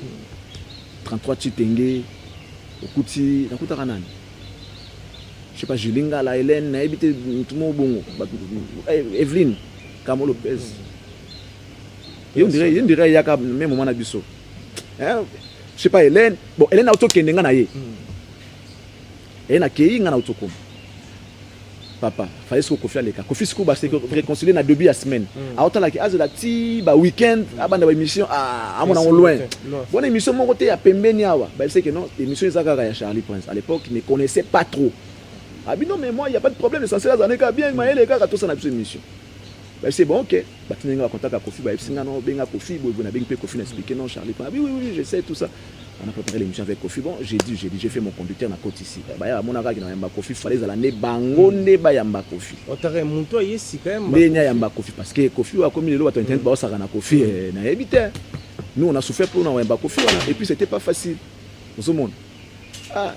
33 Chitenge, Kouti, Nakuta Ranani. je sais pas Julinga la Hélène na habité tout mon bon Evelyne Kamo Lopez on dirait y a même moment na biso je sais pas Hélène bon Hélène auto kendenga na ye et na kei nga na auto kom papa fallait ce Kofi aleka Kofi siko ba se réconcilier na début ya semaine a autant la ki azela ti ba weekend abanda ba émission à mon loin bonne émission mon côté ya pembeni awa ba c'est que non émission ezaka ya Charlie Prince à l'époque il ne connaissait pas trop ah non mais moi il y a pas de problème l'essentiel ça n'est qu'à bien ma les gars tout ça na émission bah c'est bon OK bah tu n'as contact à Kofi bah singa non benga Kofi bo na benga Kofi n'expliquer non Charlie Prince oui je sais tout ça on a préparé l'émission avec Kofi bon j'ai fait mon conducteur na côte ici bah ya mon aga qui na yamba Kofi fallait za la ne bango ne ba yamba Kofi otare muntu yesi quand même mais nya yamba Kofi parce que Kofi a comme le internet ba ça na Kofi na éviter nous on a souffert pour na yamba Kofi et puis c'était pas facile tout le monde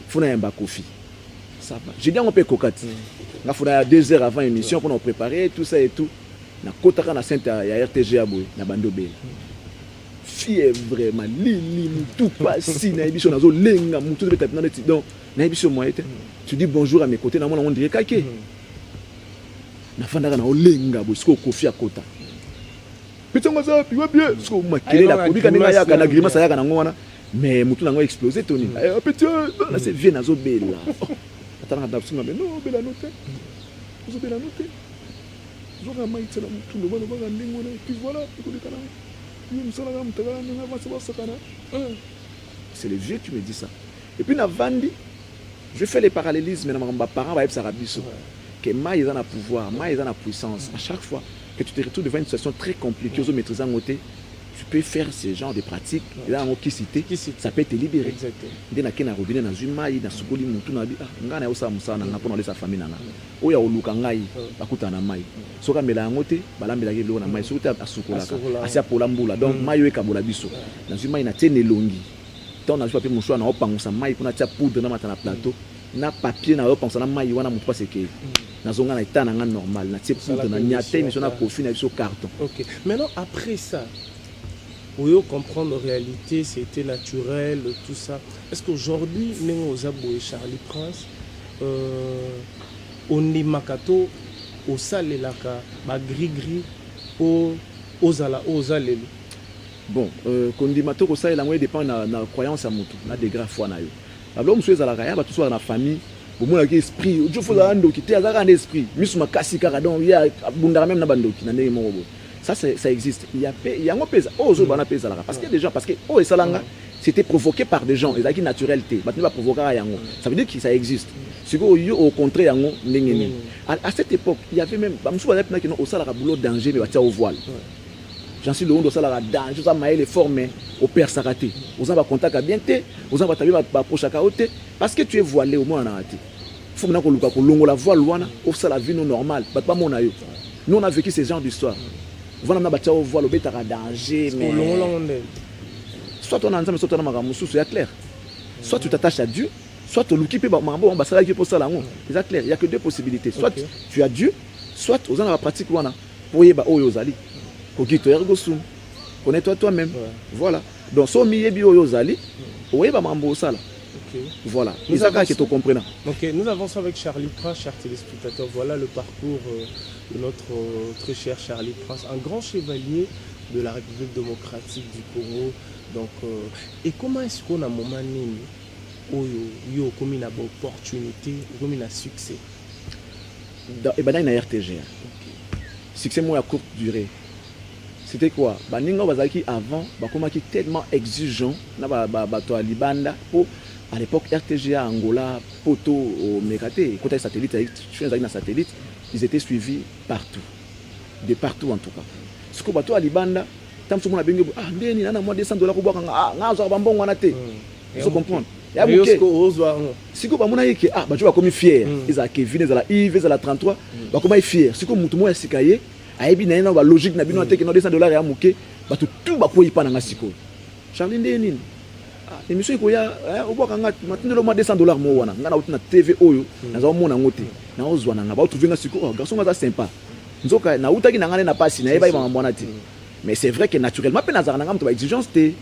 faut na yamba Kofi ça va j'ai dit on peut cocotte on a fait 2 heures avant l'émission pour nous préparer tout ça et tout na kotaka na centre ya RTG aboy na bandobé fièvre vraiment lili tout passi na émission nazo lenga mutu de tapina de donc na émission moi était tu dis bonjour à mes côtés na on dirait kake na fandaka na olenga bo siko Kofi akota pitongo za piwa bien siko makele la kobika ninga ya kana grimace ya kana ngona mais mutu nango explosé toni petit là c'est vie nazo bela atana d'absuma mais non bela note vous bela note zoga maïtse na mutu ndo bana ndingo na puis voilà écoute kana c'est le vieux qui me dit ça et puis na vandi je fais les parallélismes na ma parents va être biso que mai ils ont un pouvoir mai ils ont la puissance à chaque fois que tu te retrouves devant une situation très compliquée aux maîtrises en côté tu peux faire ce genre de pratiques là en qui cité ça peut te libérer dès na kena robinet na zumai na sukoli mutu na nga na osa musana na pona lesa famille nanga oya oluka ngai bakuta na mai soka mela ngote balambela ke lo na mai soka asukolaka asia pola mbula donc mai yo ekabola biso na zumai na tene longi tant na papier mushwa na opangusa mai pona tia poudre na mata na plateau na papier na opangusa na mai wana mutu paseke na zonga na etana nga normal na tia poudre na nyate mission na Kofi na biso carton. OK maintenant après ça pour comprendre la réalité, c'était naturel, tout ça. Est-ce qu'aujourd'hui, nous avons Charlie Prince, on est makato, au salé laka, ma gris-gris, aux alélus. Bon, quand on dit mato, au salé, la dépend de la croyance à Moutou, na des graves fois. Alors, monsieur Zalakaya, tout soit dans la famille, pour moi, l'esprit, il faut quitter un esprit. Misuma kasi karadon, il y a bundara même na bando qui n'a pas de ça existe. Il y a un pèse. Parce qu'il y a des gens, parce que oh, et salanga, c'était provoqué par des gens. Ils ont une naturalité. Maintenant, va provoquer à Yango. Ça veut dire que ça existe. C'est au contraire, Yango, à cette époque, il y avait même, au salara boulot danger, mais au voile. J'en suis le haut au salara danger, aux amaïs les formés, au père saraté. Aux amba contact à bien té, aux amba tabi approche à côté, parce que tu es voilé au moins en arrêté. Il faut que l'on la voile loin, au la vie non normale, pas mon aïe. Nous, on a vécu ces genres d'histoires. Voilà, on a voit le bêta danger, mais soit on a ensemble, soit on a magamu sous, c'est clair. Soit tu t'attaches à Dieu, soit tu l'occupes, mambo, ambassade qui pour ça là, c'est clair. Il y a que 2 possibilités. Soit tu as Dieu, soit aux gens la pratique wana. Pour y ba oyozali, pour qui tu ergo sum, connais-toi toi-même. Voilà. Donc so mi yebi oyozali, oye ba mambo ça là. Voilà, nous avons okay. Nous avançons avec Charlie Prince, chers téléspectateurs. Voilà le parcours de notre très cher Charlie Prince, un grand chevalier de la République démocratique du Congo. Donc, et comment est-ce qu'on a un moment où il y a une opportunité, comme un succès? Et bien, il y a un RTG. Succès moi à courte durée. C'était quoi? Baninga bazaki avant, bakoma qui tellement exigeant na ba libanda pour à l'époque RTGA Angola, Poto, au Mekate, côté satellite, satellite, ils étaient suivis partout, de partout en tout cas. Ce que bateau à Libanda, tant que mon abengé, ah ndeni nana moi $200 pour boire nga zo bambon wana te. Vous comprenez? Ya bouquet. Si que ba mona yeke ah ba tu vas comme fier, ils a Kevin, ils a la Yves, ils a la 33, ba comme fier. Si que mutu mo sikaye, ayebi na ina ba logique na bino te que no $200 ya muke, ba tout ba ko yipa na siko. Charlie ndeni. L'émission est quoi? Au bout quand maintenant le mois $200 mo wana ngana utina TV oyo naza mona ngote na ozwa na ba trouver nga siko garçon nga sympa nzoka na utaki na ngane na pasi na eba ba mbona ti mais c'est vrai que naturellement pe nazara nga mto ba exigence te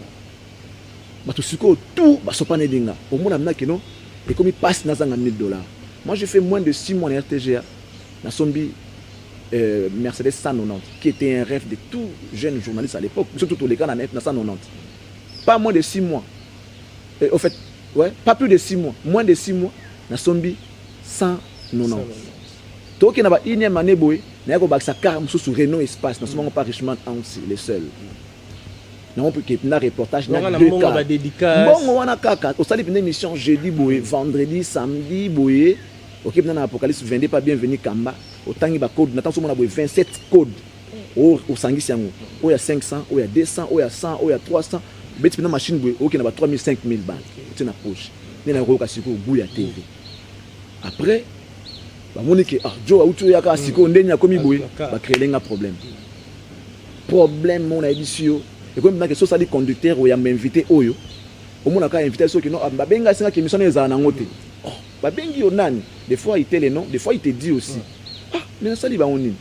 ba to siko tout ba sopane dinga au mona mna kino et comme il passe na zanga $1000 Moi, j'ai fait moins de 6 mois en RTGA. Dans Sombi, Mercedes 190, qui était un rêve de tout jeune journaliste à l'époque, surtout tous les cas dans 190. Pas moins de 6 mois. Au fait, ouais, pas plus de 6 mois. Moins de 6 mois, dans Sombi 190. Donc, il y a une année, il y a un car sous Renault Espace, nous sommes pas Richemont Ansi, les seuls. Nous avons un reportage, nous avons 2 cas. Bon, on a kaka. Au stade d'une émission jeudi, vendredi, samedi, ok, dans l'Apocalypse, vendez pas bienvenue Kamba. Autant il y a code, nous avons 27 codes. Au Sanguisiango, il y a 500, il y a 200, il y a 100, il y a 300. Mais tu as une machine, il y a 3000, 5000 balles. Tu as une poche. Il y a un gros cassico, il y a TV. Après, Monique, Joe, tu as un siko, il y a un problème. Problème, mon édition. Et comme dans que ça dit conducteur, il y a invité Oyo. Au moins, il y a invité ceux qui n'ont pas benga, c'est qui mission les anangote. Oh, bengi onani. Des fois, il te les noms, des fois, il te dit aussi. Ah, mais ça dit ba onini.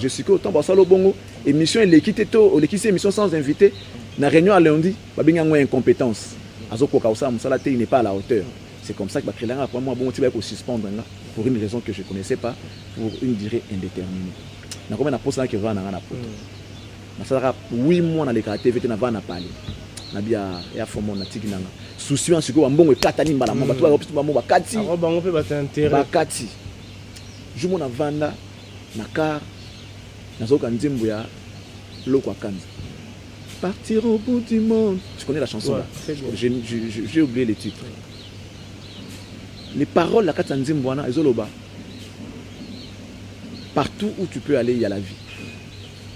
Je suis autant pour ça le bongo. Émission, il est quitté tôt, il est quitté émission sans invité. La réunion à lundi, benga une incompétence. Azoko Kausa, Moussala, il n'est pas à la hauteur. C'est comme ça que Bakrilanga, pour moi, bon, tu vas suspendre pour une raison que je ne connaissais pas, pour une durée indéterminée. Je ne sais pas si tu vas dans la pote. Je sais 8 mois dans les TV, tu n'as pas parlé. Je suis formé dans le Tiginanga. Souci, je suis bon, katani mbala mo batu ba opito ba kati. Bango pe ba intérêt. Ba kati. Je mon vanda na car nazoka nzembo ya loko kanza. Partir au bout du monde. Tu connais la chanson là? J'ai oublié les titres. Les paroles la kati nzembo wana ezoloba. Partout où tu peux aller, il y a la vie.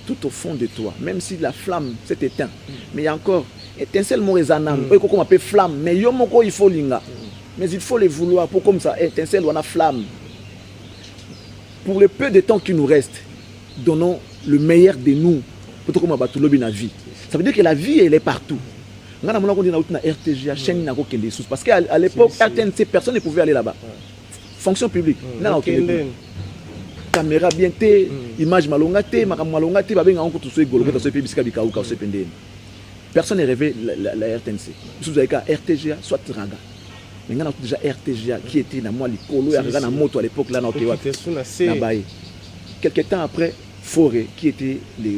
Tout au fond de toi, même si la flamme s'est éteinte, mais il y a encore étincelle morézanam, on appelle flamme, mais il faut linga. Mais il faut les vouloir pour comme ça, étincelle ou la flamme. Pour le peu de temps qui nous reste, donnons le meilleur de nous pour comme battre la vie. Ça veut dire que la vie elle est partout. On a RTGA, chaîne parce qu'à l'époque, RTNC, personne ne pouvait aller là-bas. Fonction publique. Caméra bien té, image malongate, malongate, personne n'est rêvé la RTNC. Vous avez qu'à RTGA, soit Raga. Mais on a déjà RTGA qui était dans moi, l'icolo, et dans moto à l'époque, là, dans quelques temps après, Forêt, qui était le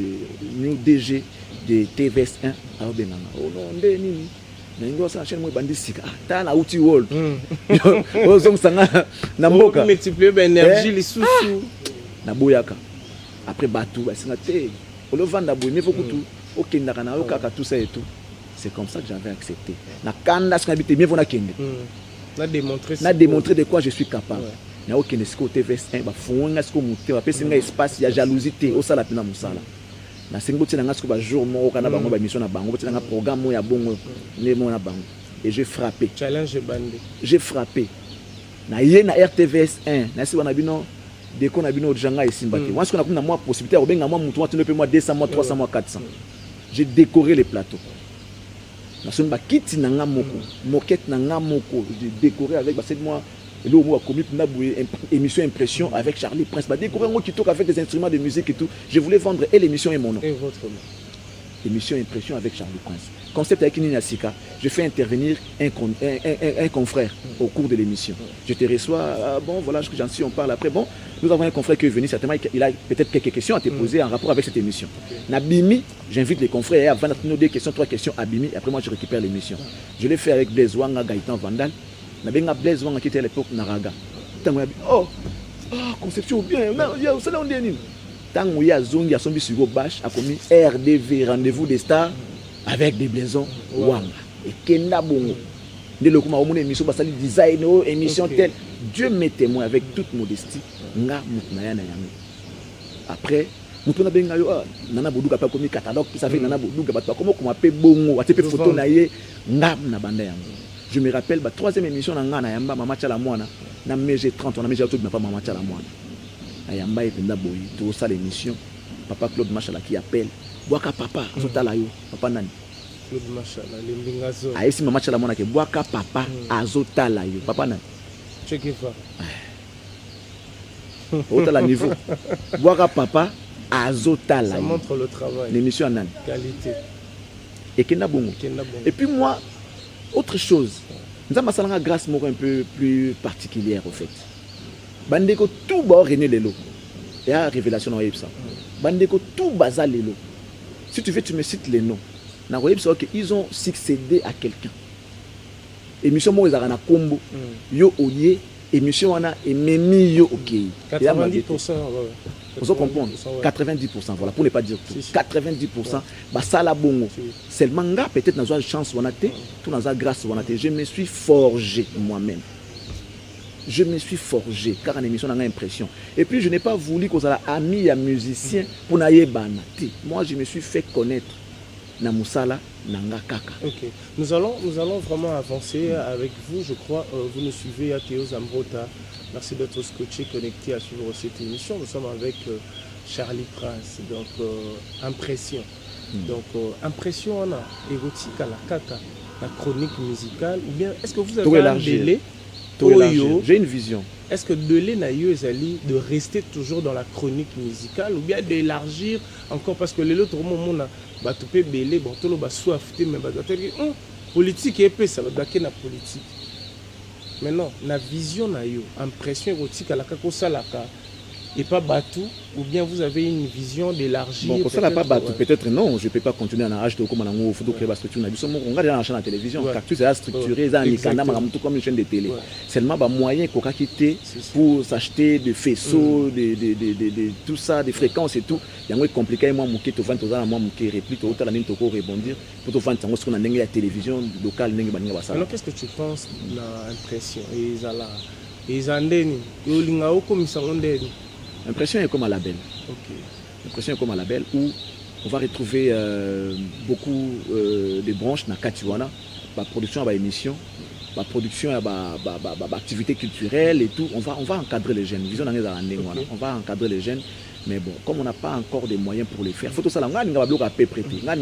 new DG de TVS1, à Obenanga. Oh non, Nini. Nengo sa chaîne moi bandi sika ta na outil world ozong sanga na mboka multiplier l'énergie les sous na boyaka après batu basinga te o le vanda boy mais faut que tout OK ndaka na okaka tout ça et tout. C'est comme ça que j'avais accepté na kanda ce habité bien vona kende na démontrer de quoi je suis capable na OK ne siko TVS1 ba fonga siko muté ba pesinga espace ya jalousie au sala pina musala. Na sengo tina nga ba jour mo kana bango ba mission na bango tina nga programme ya bongo ne mo na bango et j'ai frappé challenge bandé j'ai frappé na yé na RTVS1 na si wana bino de ko na bino janga esimbaki moi ce qu'on a comme na moi possibilité o benga moi mutu moi tino pe moi 200 moi 300 moi 400 j'ai décoré les plateaux na son ba kiti na nga moko moquette na nga moko j'ai décoré avec ba 7 mois. Et là, on a commis une émission Impression avec Charlie Prince. Bah, découvrir moi qui toque avec des instruments de musique et tout. Je voulais vendre et l'émission et mon nom. Et votre nom. Émission Impression avec Charlie Prince. Concept avec Nina Sika. Je fais intervenir un confrère au cours de l'émission. Je te reçois. Bon, voilà, j'en suis, on parle après. Bon, nous avons un confrère qui est venu. Certainement, il a peut-être quelques questions à te poser en rapport avec cette émission. Nabimi, j'invite les confrères à 22 questions, 3 questions à Bimi. Et après, moi, je récupère l'émission. Je l'ai fait avec Blaise Wanga, Gaëtan Vandal. Na benga Blaise Wanga qui était à l'époque Naraga. Oh, conception bien. Il y a ça là on dit nini. Tango ya zongi a sombi sur bâche a commis RDV rendez-vous des stars avec des blaisons Wanga et Kenda Bongo. Dès le kuma omone émission basali design émission telle. Dieu m'est témoin avec toute modestie. Nga mutnaya na yami. Après mutuna benga yo nana boduka pa commis catalogue ça fait nana boduka ba comment pe bongo atepe photo na ye nga na banda yango. Je me rappelle, la troisième émission, Maman Tchalamouana, dans MG30, on a mis tout, mais pas Maman Tchalamouana. Ayamba et Penda Boy, tout ça l'émission. Papa Claude Machala qui appelle. Boaka Papa, Azotalayo, Papa Nani. Claude Machala, Limbingazo. Ah, ici Maman Tchalamouana qui Boaka Papa, Azotalayo, Papa Nani. Check-it. Au niveau. Boaka Papa, Azotalayo. Ça montre le travail. L'émission Nani. Qualité. Et Kenda Bongo. Et puis moi, autre chose, Nous avons une grâce un peu plus particulière, en fait. Bandeko tout bas René Lelo. Il y a une révélation dans ça. Bandeko tout bazar Lelo. Si tu veux, tu me cites les noms. Ils ont succédé à quelqu'un. Émission moi ils ont combo. Yo oye. Émission on a ememi yo ok. 90%. Vous comprenez 90%, voilà, pour ne pas dire tout. 90%, bah ça la bongo. Seulement nga peut-être dans une chance on a été, tout dans une grâce on a été. Je me suis forgé moi-même. Je me suis forgé car en émission on a l'impression. Et puis je n'ai pas voulu qu'on soit ami à musicien pour n'ailler banati. Moi je me suis fait connaître na musala nanga kaka. Ok. Nous allons vraiment avancer avec vous. Je crois vous nous suivez à Théo Zambrota. Merci d'être scotché, connecté à suivre cette émission. Nous sommes avec Charlie Prince. Donc impression. Donc impression on a érotique à la kaka, la chronique musicale. Ou bien est-ce que vous avez un délai? J'ai une vision. Est-ce que délai na yo ezali de rester toujours dans la chronique musicale ou bien d'élargir encore parce que les autres moments ba topé belé bon tolo ba soifté mais ba politique et puis ça va baquer na politique. Maintenant la vision na yo impression érotique à la kako salaka et pas batou ou bien vous avez une vision d'élargir. Bon, ça n'a pas batou, peut-être non, je ne peux pas continuer à acheter comme on a créé la structure. On regarde dans la chaîne de télévision, Cactus est structuré, comme une chaîne de télé. Seulement, il y a moyen qu'on a quitté pour s'acheter des faisceaux, tout ça, des fréquences et tout. Il y a un compliqué, moi, je suis vendre, moi, je réplique, je vais rebondir pour vendre ce qu'on a dans la télévision locale. Alors, qu'est-ce que tu penses de l'impression? L'impression est comme un label. Okay. L'impression est comme un label où on va retrouver beaucoup de branches dans Katiwana, la production, l'émission, la production, l'activité culturelle et tout. On va encadrer les jeunes. Vision on va encadrer les jeunes. Mais bon, comme on n'a pas encore de moyens pour les faire, il faut tout ça. On a un peu prêté. On a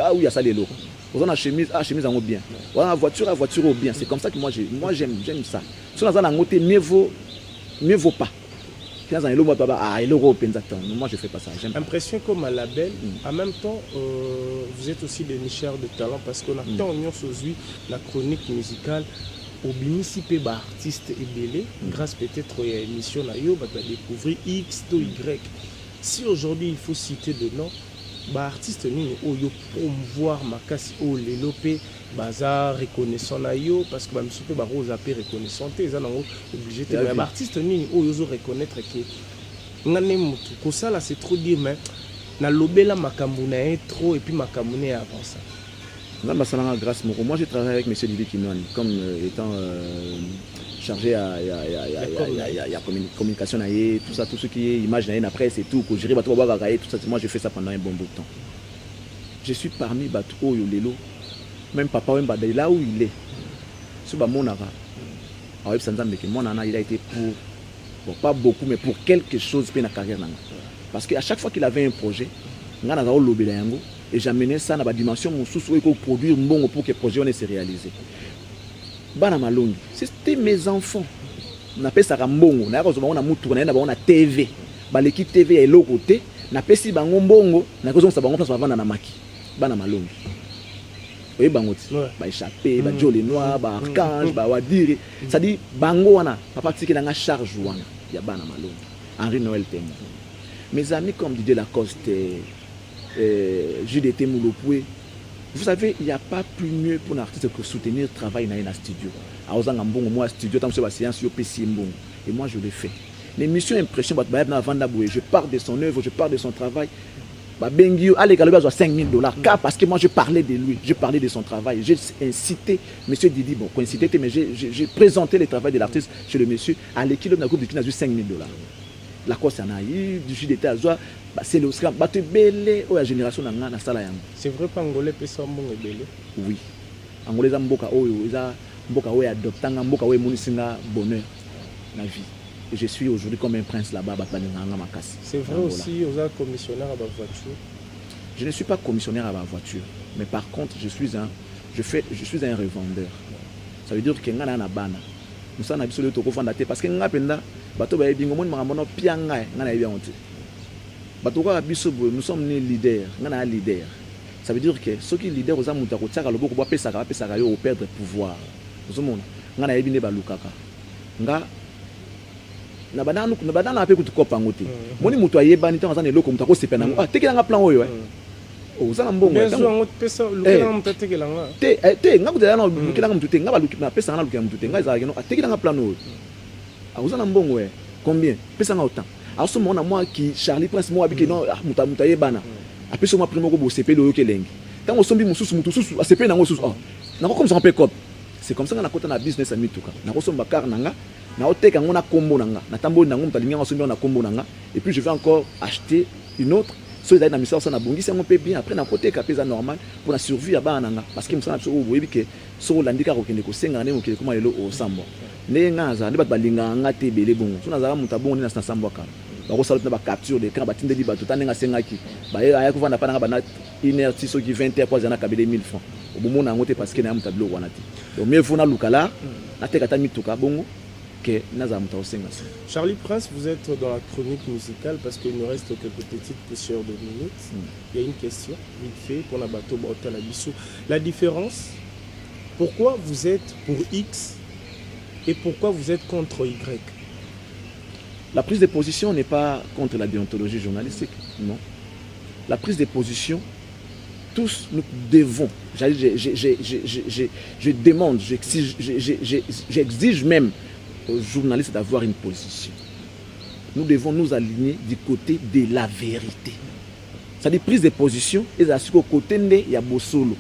ah oui, il y a ça les lots. On a une chemise, chemise en bien. On a une voiture au bien. C'est comme ça que moi j'aime ça. Si on a un côté, mieux vaut pas. Moi je fais pas ça. Impression comme un label, en même temps vous êtes aussi des nicheurs de talent parce qu'on a tant aujourd'hui la chronique musicale au bénéficier par artistes et belé grâce peut-être à l'émission là yo va découvrir X to Y. Si aujourd'hui il faut citer de noms, bah artiste ni au yo promouvoir makasi au lelopé bazar reconnaissant na yo parce que ba msupe ba rose apé reconnaissant ils en ont obligé de mais artiste ni au yo reconnaître que ngane mutu ko ça là c'est trop dire mais na lobela makambu na trop et puis makambu na avant ça. Moi j'ai travaillé avec monsieur Didier Kinouani comme étant chargé à communication tout ça, tout ce qui est image dans la presse et tout, que gérer tout ça, moi j'ai fait ça pendant un bon bout de temps. Je suis parmi Batou Yolelo, même papa même là où il est. Ce Monara, il a été pour bon, pas beaucoup mais pour quelque chose pour la carrière. Parce qu'à chaque fois qu'il avait un projet, il a et j'amenais ça dans la dimension où il faut produire bon pour que le projet se réalise. C'était mes enfants. On appelle ça Rambongo. On a TV. L'équipe TV est l'autre côté. On appelle ça Bango. On a ça place pour vendre na maki. Bana Malongi. Vous voyez, échappé, Jolé Noir, Archange, Wadiri. Ça dit Bango wana. Papa qui est dans la charge wana. Il y a Bana Malongi. Henri Noël Témoin. Mes amis comme Didier Lacoste, JDT Moulopoué. Vous savez, il n'y a pas plus mieux pour un artiste que soutenir le travail dans un studio. Moi, studio, et moi, je le fais. L'émission Impression, je parle de son œuvre, je parle de son travail. Allez, il a 5 000 $. Parce que moi, je parlais de lui, je parlais de son travail. J'ai incité, monsieur Didi, bon, coïncité, mais j'ai présenté le travail de l'artiste chez le monsieur. À l'équipe de la groupe de qui a eu 5 000 $. La course en a eu, du JDT à Zoa. C'est le scram. La génération n'a pas de c'est vrai que Angolais peut s'en belé. Oui. Angolais Mboka Oyo adopté Mboka Oyo Monisinga bonheur la vie. Et je suis aujourd'hui comme un prince là-bas. C'est vrai aussi, vous êtes commissionnaire à votre voiture. Je ne suis pas commissionnaire à ma voiture, mais par contre je suis un revendeur. Ça veut dire que ngana na bana. Nous sommes absolument au couvent d'athée parce que ngapenda bato ba ebingo mon mamono pianga ngana bien honte. Nous sommes leaders, leader. Ça veut dire que ceux qui sont leaders, ils ont perdre pouvoir. ozomona nga na yebi ne balukaka nga na badana pe kutu kopa ngote moni mutu ayebani tango za neloko mutu akosepela nango ah tekela nga plan oyo ozala mbongo te nga kutela na lukela nga mutu te nga baluki na pesa nga lukela mutu te nga ezala keno atekela nga plan oyo ozala mbongo combien pesa nga autant aso mona moi ki Charlie Prince moi abiki non mutu ayebana apesa moi primo ko bosepela oyo kelengi tango sombi mususu mutu susu asepela nango susu nako comme ça on peut cop c'est comme ça nga nakota na business ami tuka nakosomba car nanga na oteka ngo na kombo nanga na tambo nango mutalinga ngosombi na kombo nanga et puis je vais encore acheter une autre so ça na misao ça na bongisi ngo pe bien après na koteka pesa normal pour la survie ya bana nanga parce que musana so oboyebi ke so landika ko kende ko senga ne mokile kuma lelo o sambo ne ngaza ne bat balinga nga te bele bongo so na zala mutabongo ne na sambo ka bako salut na ba capture de quand batinde di bato tanenga sengaki ba aya ko vanda pa nga bana inertie so ki 20 kwa zana kabele 1000 francs obomona ngo te parce que na mutablo wana te donc mieux faut na lukala na teka ta mituka bongo. Charlie Prince, vous êtes dans la chronique musicale parce qu'il nous reste quelques petites poussières de minutes. Il y a une question, vite fait, pour la bateau Brota Bissou. La différence, pourquoi vous êtes pour X et pourquoi vous êtes contre Y? La prise de position n'est pas contre la déontologie journalistique, non. La prise de position, tous nous devons, je demande, j'exige même aux journalistes d'avoir une position. Nous devons nous aligner du côté de la vérité. C'est-à-dire prise de position et au côté de Yabosolo.